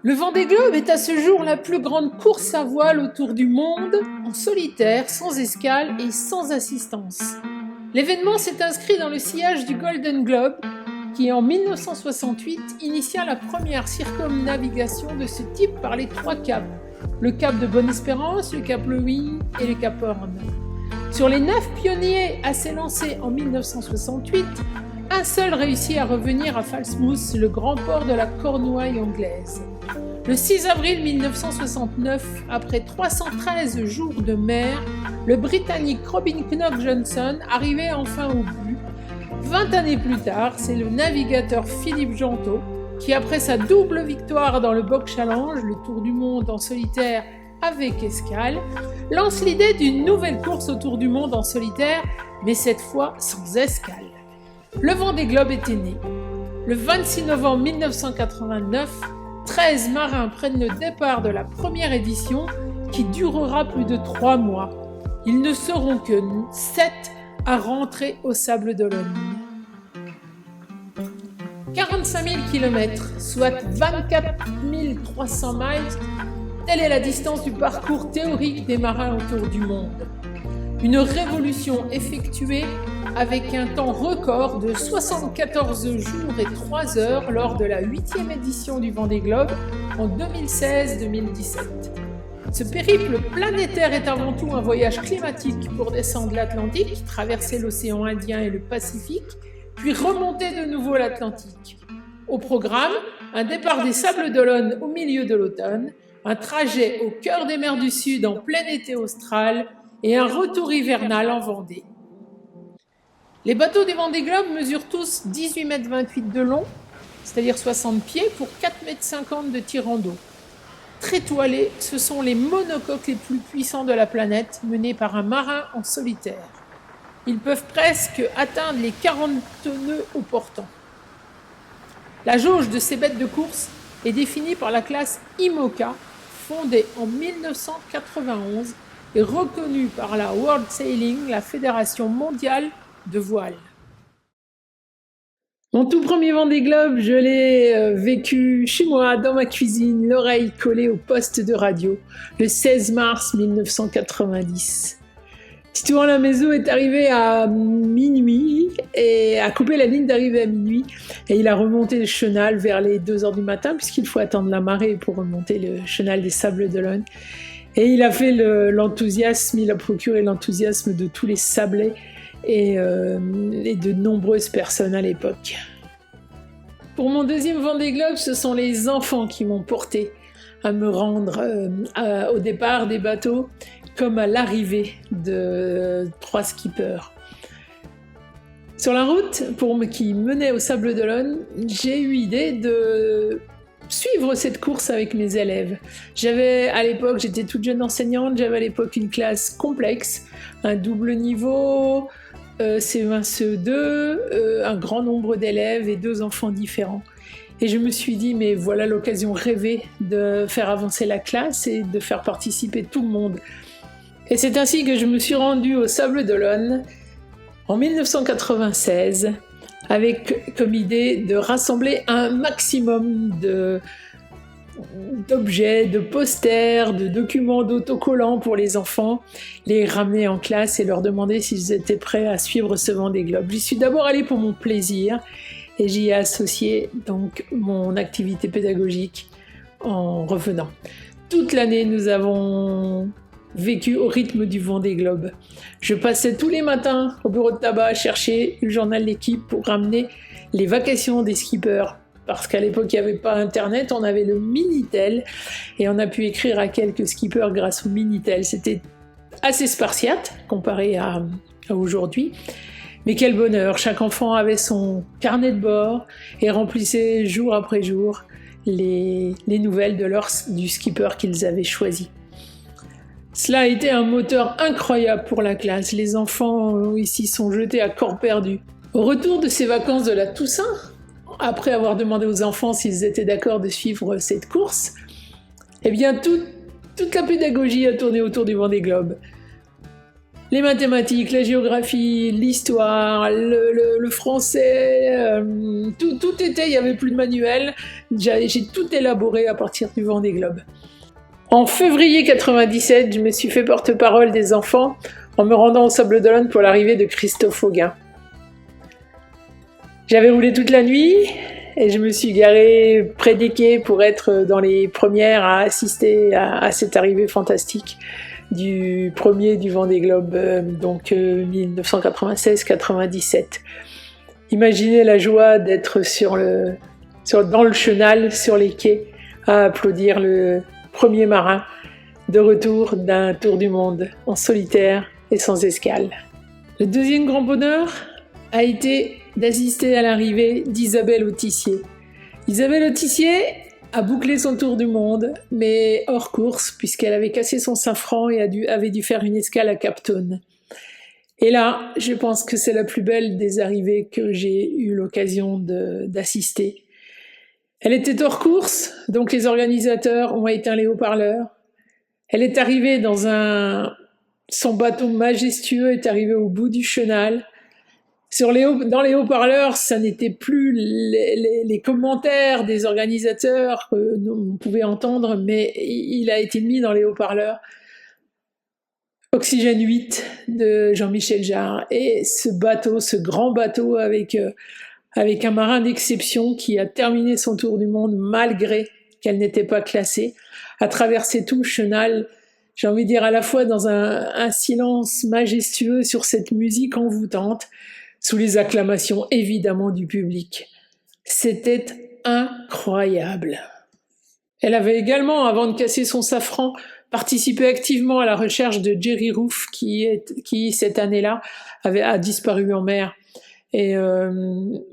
Le Vendée Globe est à ce jour la plus grande course à voile autour du monde, en solitaire, sans escale et sans assistance. L'événement s'est inscrit dans le sillage du Golden Globe, qui en 1968 initia la première circumnavigation de ce type par les 3 caps, le cap de Bonne-Espérance, le cap Lewis et le cap Horn. Sur les 9 pionniers à s'élancer en 1968, un seul réussit à revenir à Falmouth, le grand port de la Cornouaille anglaise. Le 6 avril 1969, après 313 jours de mer, le Britannique Robin Knox-Johnson arrivait enfin au but. 20 années plus tard, c'est le navigateur Philippe Gentot qui, après sa double victoire dans le Boc Challenge, le tour du monde en solitaire avec escale, lance l'idée d'une nouvelle course autour du monde en solitaire, mais cette fois sans escale. Le Vendée Globe était né. Le 26 novembre 1989, 13 marins prennent le départ de la première édition qui durera plus de 3 mois. Ils ne seront que 7 à rentrer au Sables-d'Olonne. 45 000 km, soit 24 300 miles, telle est la distance du parcours théorique des marins autour du monde. Une révolution effectuée avec un temps record de 74 jours et 3 heures lors de la 8e édition du Vendée Globe en 2016-2017. Ce périple planétaire est avant tout un voyage climatique pour descendre l'Atlantique, traverser l'océan Indien et le Pacifique, puis remonter de nouveau l'Atlantique. Au programme, un départ des Sables-d'Olonne au milieu de l'automne, un trajet au cœur des mers du Sud en plein été austral et un retour hivernal en Vendée. Les bateaux du Vendée Globe mesurent tous 18,28 m de long, c'est-à-dire 60 pieds, pour 4,50 m de tirant d'eau. Très toilés, ce sont les monocoques les plus puissants de la planète, menés par un marin en solitaire. Ils peuvent presque atteindre les 40 nœuds au portant. La jauge de ces bêtes de course est définie par la classe IMOCA, fondée en 1991 et reconnue par la World Sailing, la fédération mondiale de voile. Mon tout premier Vendée Globe, je l'ai vécu chez moi, dans ma cuisine, l'oreille collée au poste de radio, le 16 mars 1990. Titouan Lamézeau est arrivé à minuit et a coupé la ligne d'arrivée à minuit et il a remonté le chenal vers les 2h du matin puisqu'il faut attendre la marée pour remonter le chenal des Sables-d'Olonne. Et il a fait l'enthousiasme, il a procuré l'enthousiasme de tous les Sablais et de nombreuses personnes à l'époque. Pour mon deuxième Vendée Globe, ce sont les enfants qui m'ont porté à me rendre au départ des bateaux comme à l'arrivée de 3 skippers. Sur la route qui menait au Sables-d'Olonne, j'ai eu l'idée de suivre cette course avec mes élèves. J'étais toute jeune enseignante, j'avais à l'époque une classe complexe, un double niveau, CE1, CE2, un grand nombre d'élèves et 2 enfants différents. Et je me suis dit, mais voilà l'occasion rêvée de faire avancer la classe et de faire participer tout le monde. Et c'est ainsi que je me suis rendue au Sables-d'Olonne en 1996 avec comme idée de rassembler un maximum d'objets, de posters, de documents, d'autocollants pour les enfants, les ramener en classe et leur demander s'ils étaient prêts à suivre ce Vendée Globe. J'y suis d'abord allée pour mon plaisir et j'y ai associé donc mon activité pédagogique en revenant. Toute l'année, nous avons vécu au rythme du Vendée Globe. Je passais tous les matins au bureau de tabac chercher le journal L'équipe pour ramener les vacations des skippers. Parce qu'à l'époque, il n'y avait pas Internet, on avait le Minitel et on a pu écrire à quelques skippers grâce au Minitel. C'était assez spartiate comparé à aujourd'hui. Mais quel bonheur! Chaque enfant avait son carnet de bord et remplissait jour après jour les nouvelles du skipper qu'ils avaient choisi. Cela a été un moteur incroyable pour la classe. Les enfants ici sont jetés à corps perdu. Au retour de ces vacances de la Toussaint, après avoir demandé aux enfants s'ils étaient d'accord de suivre cette course, eh bien toute la pédagogie a tourné autour du Vendée Globe. Les mathématiques, la géographie, l'histoire, le français, tout était, il n'y avait plus de manuel. J'ai tout élaboré à partir du Vendée Globe. En février 97, je me suis fait porte-parole des enfants en me rendant au Sables d'Olonne pour l'arrivée de Christophe Auguin. J'avais roulé toute la nuit et je me suis garée près des quais pour être dans les premières à assister à cette arrivée fantastique du premier du Vendée Globe, donc 1996-97. Imaginez la joie d'être dans le chenal, sur les quais, à applaudir le premier marin de retour d'un tour du monde en solitaire et sans escale. Le deuxième grand bonheur a été d'assister à l'arrivée d'Isabelle Autissier. Isabelle Autissier a bouclé son tour du monde, mais hors course, puisqu'elle avait cassé son safran et avait dû faire une escale à Cap Town. Et là, je pense que c'est la plus belle des arrivées que j'ai eu l'occasion d'assister. Elle était hors course, donc les organisateurs ont éteint les haut-parleurs. Elle est arrivée son bateau majestueux est arrivé au bout du chenal. Dans les haut-parleurs, ça n'était plus les commentaires des organisateurs que on pouvait entendre, mais il a été mis dans les haut-parleurs. Oxygène 8 de Jean-Michel Jarre. Et ce grand bateau avec un marin d'exception qui a terminé son tour du monde malgré qu'elle n'était pas classée, a traversé tout le chenal, j'ai envie de dire à la fois dans un silence majestueux sur cette musique envoûtante, sous les acclamations évidemment du public. C'était incroyable. Elle avait également, avant de casser son safran, participé activement à la recherche de Jerry Roof qui cette année-là, a disparu en mer. Et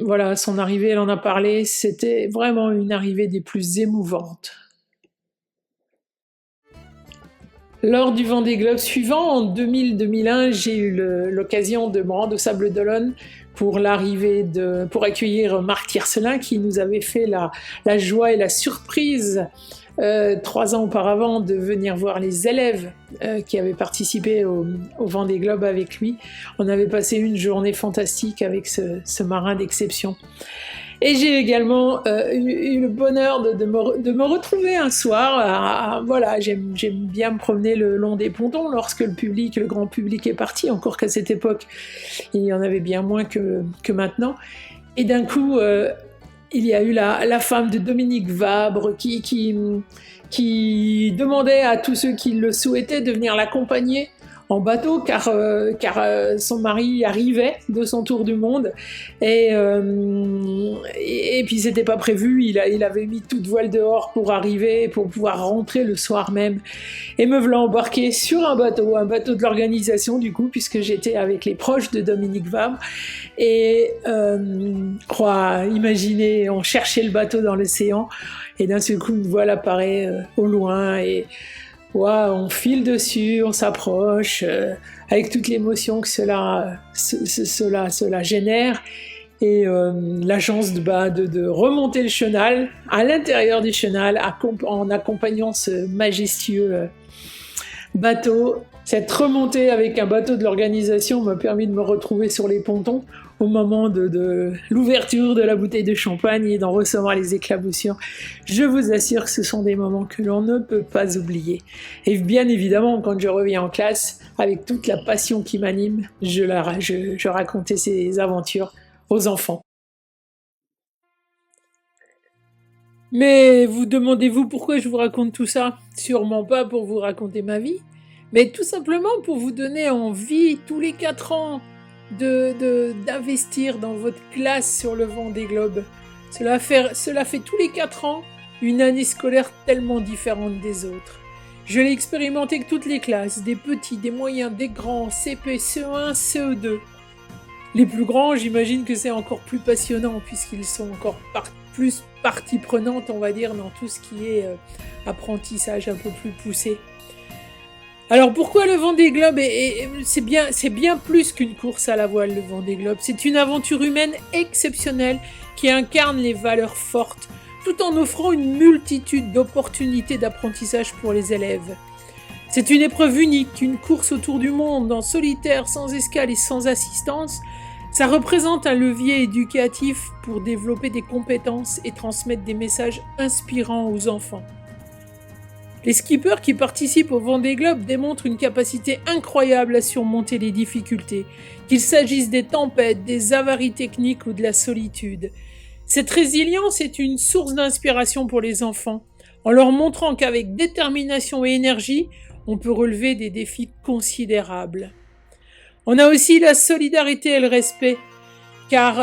voilà, son arrivée, elle en a parlé, c'était vraiment une arrivée des plus émouvantes. Lors du Vendée Globe suivant, en 2000-2001, j'ai eu l'occasion de me rendre au Sables d'Olonne pour accueillir Marc Tiercelin qui nous avait fait la joie et la surprise 3 ans auparavant de venir voir les élèves qui avaient participé au Vendée Globe avec lui. On avait passé une journée fantastique avec ce marin d'exception. Et j'ai également eu le bonheur de me retrouver un soir. Voilà, j'aime bien me promener le long des pontons lorsque le grand public est parti, encore qu'à cette époque, il y en avait bien moins que maintenant. Et d'un coup, il y a eu la femme de Dominique Vabre qui demandait à tous ceux qui le souhaitaient de venir l'accompagner en bateau car son mari arrivait de son tour du monde et puis c'était pas prévu, il avait mis toute voile dehors pour arriver, pour pouvoir rentrer le soir même et me voilà embarqué sur un bateau de l'organisation du coup puisque j'étais avec les proches de Dominique Vabre et imaginez, on cherchait le bateau dans l'océan et d'un seul coup une voile apparaît au loin et on file dessus, on s'approche, avec toute l'émotion que cela génère, et la chance de remonter le chenal, à l'intérieur du chenal, en accompagnant ce majestueux bateau. Cette remontée avec un bateau de l'organisation m'a permis de me retrouver sur les pontons au moment de l'ouverture de la bouteille de champagne et d'en recevoir les éclaboussures. Je vous assure que ce sont des moments que l'on ne peut pas oublier. Et bien évidemment, quand je reviens en classe, avec toute la passion qui m'anime, je racontais ces aventures aux enfants. Mais vous demandez-vous pourquoi je vous raconte tout ça ? Sûrement pas pour vous raconter ma vie, mais tout simplement pour vous donner envie tous les 4 ans d'investir dans votre classe sur le Vendée Globe. Cela fait tous les 4 ans une année scolaire tellement différente des autres. Je l'ai expérimenté avec toutes les classes, des petits, des moyens, des grands, CP, CE1, CE2. Les plus grands, j'imagine que c'est encore plus passionnant puisqu'ils sont encore plus partie prenante, on va dire, dans tout ce qui est apprentissage un peu plus poussé. Alors pourquoi le Vendée Globe c'est bien plus qu'une course à la voile, le Vendée Globe. C'est une aventure humaine exceptionnelle qui incarne les valeurs fortes, tout en offrant une multitude d'opportunités d'apprentissage pour les élèves. C'est une épreuve unique, une course autour du monde, en solitaire, sans escale et sans assistance. Ça représente un levier éducatif pour développer des compétences et transmettre des messages inspirants aux enfants. Les skippers qui participent au Vendée Globe démontrent une capacité incroyable à surmonter les difficultés, qu'il s'agisse des tempêtes, des avaries techniques ou de la solitude. Cette résilience est une source d'inspiration pour les enfants, en leur montrant qu'avec détermination et énergie, on peut relever des défis considérables. On a aussi la solidarité et le respect, car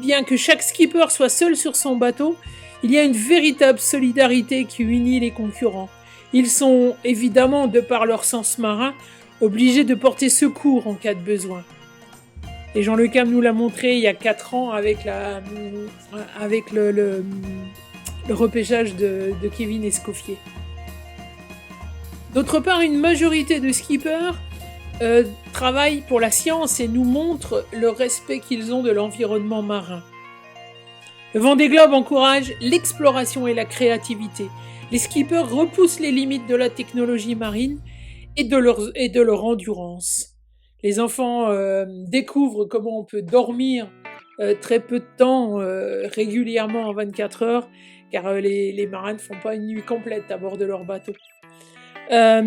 bien que chaque skipper soit seul sur son bateau, il y a une véritable solidarité qui unit les concurrents. Ils sont évidemment, de par leur sens marin, obligés de porter secours en cas de besoin. Et Jean Le Cam nous l'a montré il y a 4 ans avec le repêchage de Kevin Escoffier. D'autre part, une majorité de skippers travaillent pour la science et nous montrent le respect qu'ils ont de l'environnement marin. Le Vendée Globe encourage l'exploration et la créativité. Les skippers repoussent les limites de la technologie marine et de leur endurance. Les enfants découvrent comment on peut dormir très peu de temps, régulièrement en 24 heures, car les marins ne font pas une nuit complète à bord de leur bateau.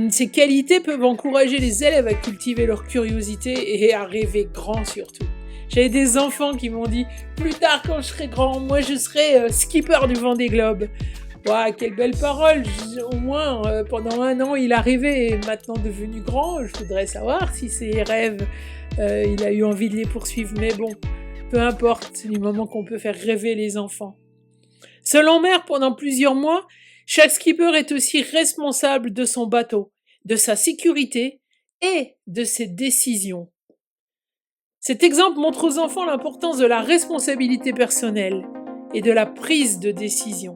Ces qualités peuvent encourager les élèves à cultiver leur curiosité et à rêver grand surtout. J'avais des enfants qui m'ont dit « Plus tard, quand je serai grand, moi je serai skipper du Vendée Globe ». Waouh, quelle belle parole. Au moins, pendant 1 an, il a rêvé et maintenant devenu grand, je voudrais savoir si ses rêves, il a eu envie de les poursuivre. Mais bon, peu importe, du moment qu'on peut faire rêver les enfants. Seul en mer pendant plusieurs mois, chaque skipper est aussi responsable de son bateau, de sa sécurité et de ses décisions. Cet exemple montre aux enfants l'importance de la responsabilité personnelle et de la prise de décision.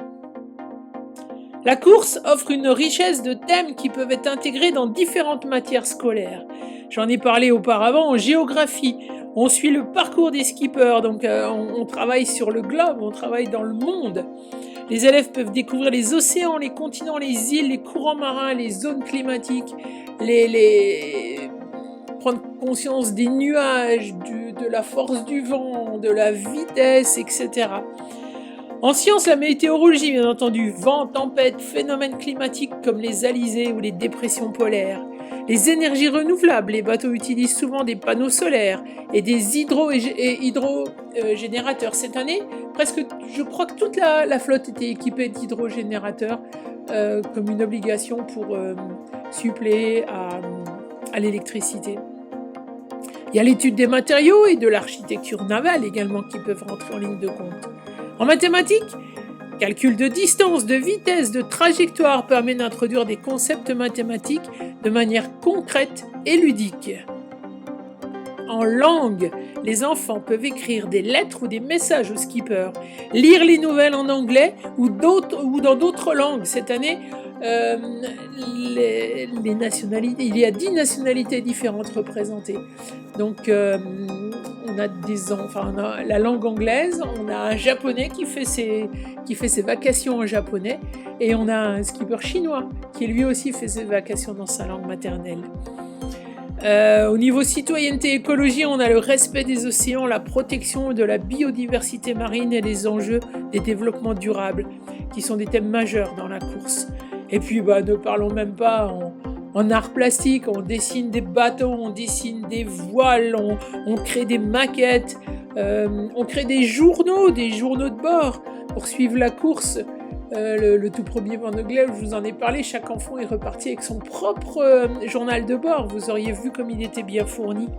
La course offre une richesse de thèmes qui peuvent être intégrés dans différentes matières scolaires. J'en ai parlé auparavant en géographie. On suit le parcours des skippers, donc on travaille sur le globe, on travaille dans le monde. Les élèves peuvent découvrir les océans, les continents, les îles, les courants marins, les zones climatiques, prendre conscience des nuages, de la force du vent, de la vitesse, etc. En sciences, la météorologie, bien entendu, vent, tempête, phénomènes climatiques comme les alizés ou les dépressions polaires. Les énergies renouvelables, les bateaux utilisent souvent des panneaux solaires et des hydrogénérateurs. Cette année, je crois que toute la flotte était équipée d'hydrogénérateurs comme une obligation pour suppléer à l'électricité. Il y a l'étude des matériaux et de l'architecture navale également qui peuvent rentrer en ligne de compte. En mathématiques, calcul de distance, de vitesse, de trajectoire permet d'introduire des concepts mathématiques de manière concrète et ludique. En langue, les enfants peuvent écrire des lettres ou des messages aux skippers, lire les nouvelles en anglais ou dans d'autres langues. Cette année, les nationalités, il y a 10 nationalités différentes représentées. Donc, on a la langue anglaise, on a un japonais qui fait ses vacations en japonais, et on a un skipper chinois qui lui aussi fait ses vacations dans sa langue maternelle. Au niveau citoyenneté et écologie, on a le respect des océans, la protection de la biodiversité marine et les enjeux des développements durables, qui sont des thèmes majeurs dans la course. Et puis, ne parlons même pas en art plastique, on dessine des bateaux, on dessine des voiles, on crée des maquettes, on crée des journaux de bord pour suivre la course. Le tout premier Vendée Globe, je vous en ai parlé, chaque enfant est reparti avec son propre journal de bord. Vous auriez vu comme il était bien fourni.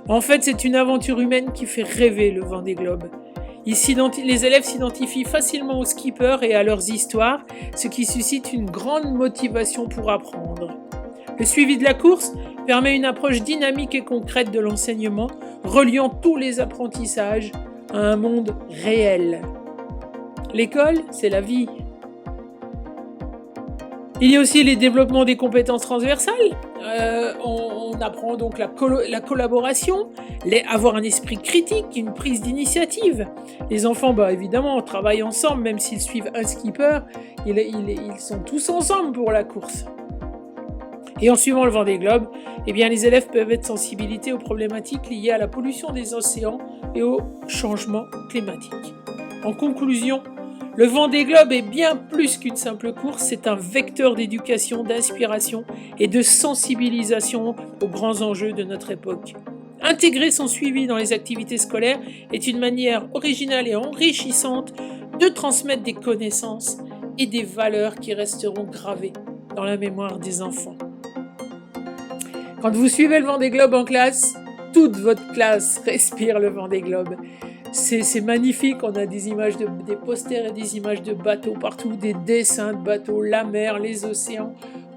En fait, c'est une aventure humaine qui fait rêver le Vendée Globe. Les élèves s'identifient facilement aux skippers et à leurs histoires, ce qui suscite une grande motivation pour apprendre. Le suivi de la course permet une approche dynamique et concrète de l'enseignement, reliant tous les apprentissages à un monde réel. L'école, c'est la vie. Il y a aussi les développements des compétences transversales. On apprend donc la collaboration, avoir un esprit critique, une prise d'initiative. Les enfants, évidemment, travaillent ensemble, même s'ils suivent un skipper, ils sont tous ensemble pour la course. Et en suivant le Vendée Globe, eh bien, les élèves peuvent être sensibilisés aux problématiques liées à la pollution des océans et au changement climatique. En conclusion, le Vendée Globe est bien plus qu'une simple course, c'est un vecteur d'éducation, d'inspiration et de sensibilisation aux grands enjeux de notre époque. Intégrer son suivi dans les activités scolaires est une manière originale et enrichissante de transmettre des connaissances et des valeurs qui resteront gravées dans la mémoire des enfants. Quand vous suivez le Vendée Globe en classe, toute votre classe respire le Vendée Globe. C'est magnifique, on a des images, des posters et des images de bateaux partout, des dessins de bateaux, la mer, les océans.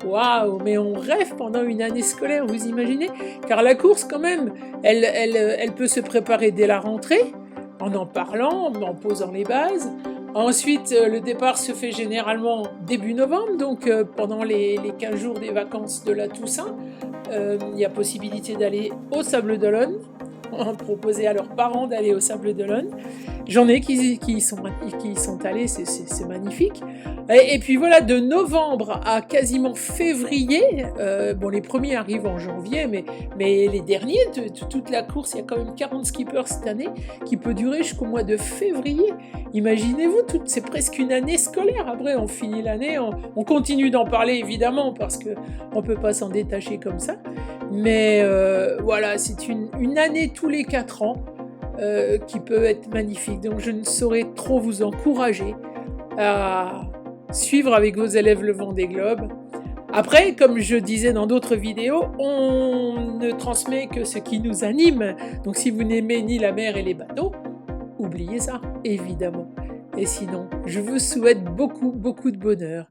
Waouh, mais on rêve pendant une année scolaire, vous imaginez? Car la course, quand même, elle peut se préparer dès la rentrée, en parlant, en posant les bases. Ensuite, le départ se fait généralement début novembre, donc pendant les 15 jours des vacances de la Toussaint. Il y a possibilité d'aller au Sable d'Olonne, proposer à leurs parents d'aller au Sable d'Olonne. J'en ai qui sont allés, c'est magnifique. Et puis voilà, de novembre à quasiment février, bon les premiers arrivent en janvier, mais les derniers, toute la course, il y a quand même 40 skippers cette année, qui peut durer jusqu'au mois de février. Imaginez-vous, c'est presque une année scolaire. Après, on finit l'année, on continue d'en parler évidemment, parce qu'on ne peut pas s'en détacher comme ça. Mais voilà, c'est une année tous les 4 ans qui peut être magnifique. Donc je ne saurais trop vous encourager à suivre avec vos élèves le Vendée Globe. Après, comme je disais dans d'autres vidéos, on ne transmet que ce qui nous anime. Donc si vous n'aimez ni la mer et les bateaux, oubliez ça, évidemment. Et sinon, je vous souhaite beaucoup, beaucoup de bonheur.